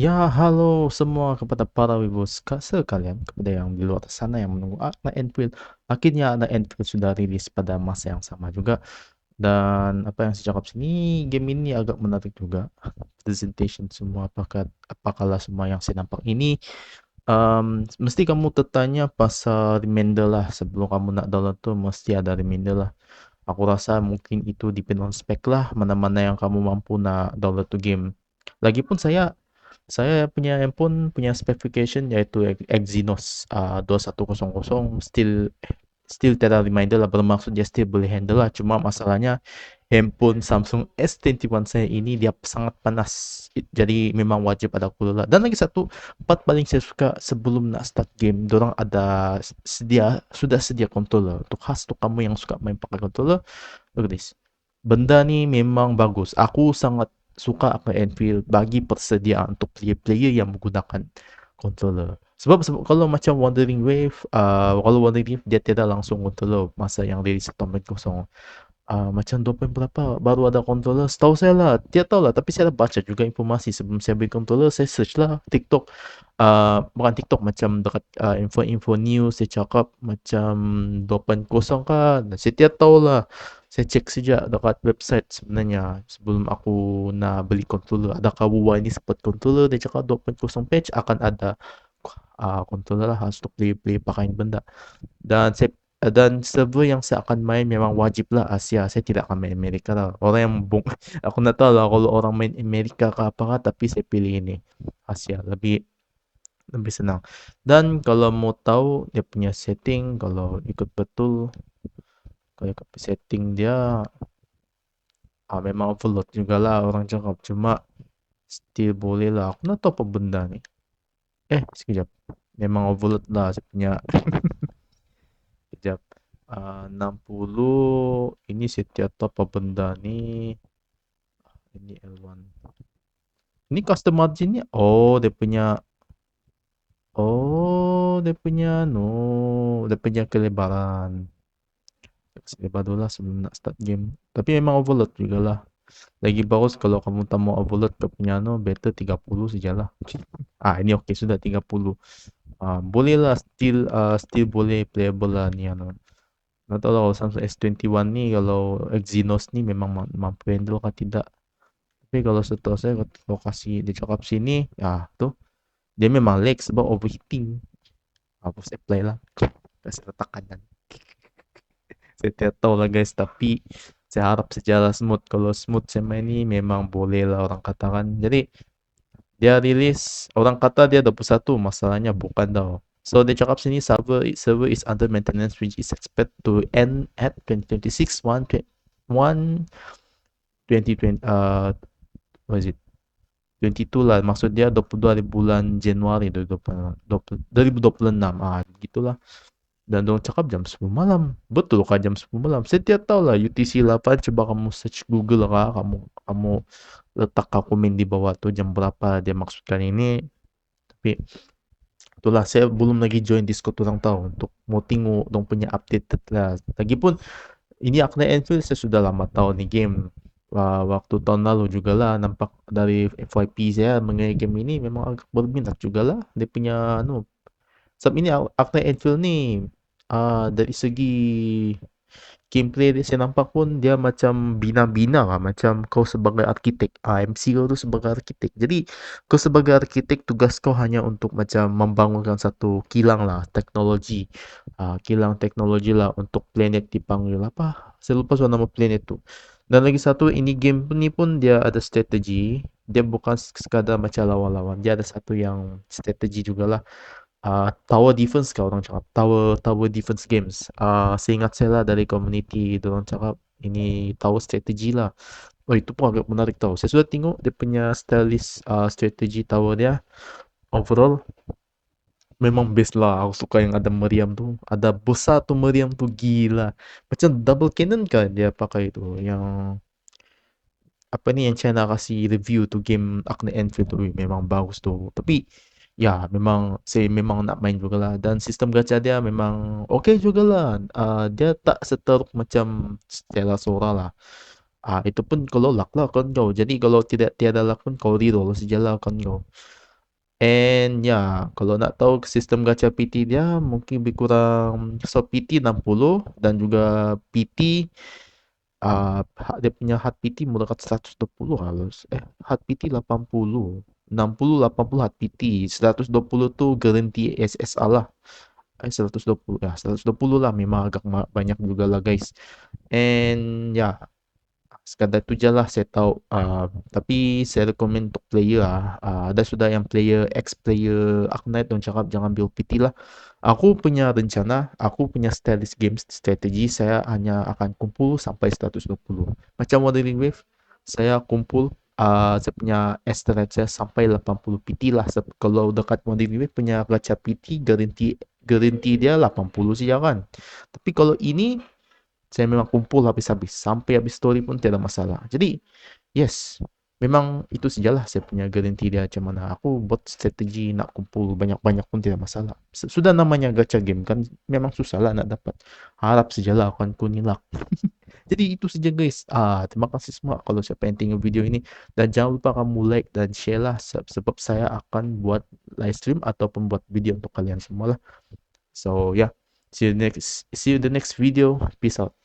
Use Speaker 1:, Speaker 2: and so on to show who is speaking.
Speaker 1: Ya, halo semua kepada para wibu sekalian, kepada yang di luar sana yang menunggu Akna Enfield. Akhirnya Akna Enfield sudah rilis pada masa yang sama juga. Dan apa yang saya cakap sini, game ini agak menarik juga. Presentation semua, apakah semua yang saya nampak ini, mesti kamu tertanya pasal reminder lah. Sebelum kamu nak download tu, mesti ada reminder lah. Aku rasa mungkin itu depend on spek lah, mana-mana yang kamu mampu nak download tu game. Lagipun saya punya handphone punya specification yaitu Exynos 2100, still tiada reminder lah, bermaksud dia still boleh handle lah. Cuma masalahnya handphone Samsung S21 saya ini dia sangat panas. Jadi memang wajib ada cooler lah. Dan lagi satu, part paling saya suka sebelum nak start game, dorang ada sudah sedia controller. Untuk khas untuk kamu yang suka main pakai controller, look at this. Benda ni memang bagus. Aku sangat suka akan Enfield bagi persediaan untuk player-player yang menggunakan controller. Sebab kalau macam Wandering Wave, kalau Wandering Wave dia tiada langsung controller masa yang rilis 1.0. Macam 2 point berapa baru ada controller, setahu saya lah, tidak tahu lah, tapi saya dah baca juga informasi sebelum saya beli controller. Saya search lah TikTok, bukan TikTok, macam dekat info-info news, saya cakap macam 2.0 kan, dan saya tidak tahu lah. Saya cek sejak dekat website sebenarnya sebelum aku nak beli controller, adakah Wuwa ini support controller. Dia cakap 2.0 patch akan ada controller lah, harus untuk play pakai benda. Dan server yang saya akan main memang wajib lah Asia. Saya tidak akan main Amerika lah. Orang yang aku nak tahu lah kalau orang main Amerika ke apa kan, tapi saya pilih ini Asia, lebih lebih senang. Dan kalau mau tahu dia punya setting, kalau ikut betul, kalau ikut setting dia, memang overload juga lah orang cakap. Cuma still boleh lah. Aku nak tahu apa benda ni. Sekejap. Memang overload lah saya punya. Sekejap. 60 ini setiap apa benda ni. Ini L1. Ini custom marginnya. Dia punya kelebaran. Selebar dulu lah sebelum nak start game. Tapi memang overload juga lah. Lagi bagus kalau kamu tak mau overload ke punya better 30 sajalah. Ini okey sudah 30. Boleh lah, still boleh playable lah ni Nak tahu lah kalau Samsung S21 ni, kalau Exynos ni memang mampu handle atau tidak. Tapi kalau setahu saya, kalau kasih dia cakap sini, tu dia memang lag sebab overheating. Apa saya play lah. Kasih letak kanan. Saya tidak tahu lah guys, tapi saya harap sejarah smooth. Kalau smooth saya main ni memang boleh lah orang katakan. Jadi dia rilis, orang kata dia 21, masalahnya bukan tau. So dia cakap sini server is under maintenance which is expected to end at 2026 1 2020 what is it 22 lah, maksud dia 22 hari bulan Januari 2026, gitulah. Dan dia cakap jam 10 malam. Betul kah jam 10 malam? Saya tidak tahu lah. UTC 8, coba kamu search Google lah. Kamu letak komen di bawah tu jam berapa dia maksudkan ini. Tapi itulah, saya belum lagi join Discord orang tahu untuk mau tengok dong punya update lah. Lagipun ini Arknight Enfield saya sudah lama tahu ni game. Waktu tahun lalu juga lah nampak dari FYP saya mengenai game ini, memang agak berminat juga lah. Dia punya sebab ini Arknight Enfield ni, dari segi gameplay dia saya nampak pun dia macam bina-bina lah, macam kau sebagai arkitek, MC kau tu sebagai arkitek. Jadi kau sebagai arkitek, tugas kau hanya untuk macam membangunkan satu kilang lah teknologi, kilang teknologi lah untuk planet dipanggil apa, saya lupa soal nama planet tu. Dan lagi satu, ini game ni pun dia ada strategi. Dia bukan sekadar macam lawan-lawan, dia ada satu yang strategi jugalah. Tower defense kau orang cakap, tower defense games. Seingat saya lah dari community dia orang cakap ini tower strategy lah. Itu pun agak menarik tau. Saya sudah tengok dia punya stylist, strategi tower dia. Overall memang best lah. Aku suka yang ada meriam tu. Ada besar tu meriam tu, gila. Macam double cannon kan dia pakai tu. Yang apa ni yang China kasih review tu game Arknight Enfield tu, memang bagus tu. Tapi ya memang saya memang nak main jugalah, dan sistem gacha dia memang okey jugalah. Dia tak seteruk macam Stella Sora lah. Itu pun kalau luck lah kan kau. Jadi kalau tidak tiada luck pun kau reroll sajalah kan kau. And ya, kalau nak tahu sistem gacha PT dia mungkin lebih kurang, so PT 60 dan juga PT dia punya hard PT mula kat 120 harus. Hard PT 80. 60 80 hard PT. 120 tu garanti SSR lah. 120 ya, 120 lah memang agak banyak juga lah guys. And ya, sekadar tu je lah saya tahu, tapi saya recommend untuk player ada sudah yang player ex player Arknight yang cakap jangan build PT lah. Aku punya rencana, aku punya strategi saya hanya akan kumpul sampai 120 macam Wuthering Wave. Saya kumpul, saya punya estimate saya sampai 80 PT lah. Kalau dekat Wuthering Wave punya gacha PT garanti garanti dia 80 saja kan, tapi kalau ini saya memang kumpul habis-habis. Sampai habis story pun tiada masalah. Jadi, yes. Memang itu sajalah saya punya garanti dia macam mana. Aku buat strategi nak kumpul banyak-banyak pun tidak masalah. Sudah namanya gacha game kan, memang susah lah nak dapat. Harap sajalah akan kuning luck. Jadi itu saja guys. Terima kasih semua kalau siapa yang tengok video ini. Dan jangan lupa kamu like dan share lah. Sebab saya akan buat live stream ataupun buat video untuk kalian semua lah. So yeah. See you in the next video. Peace out.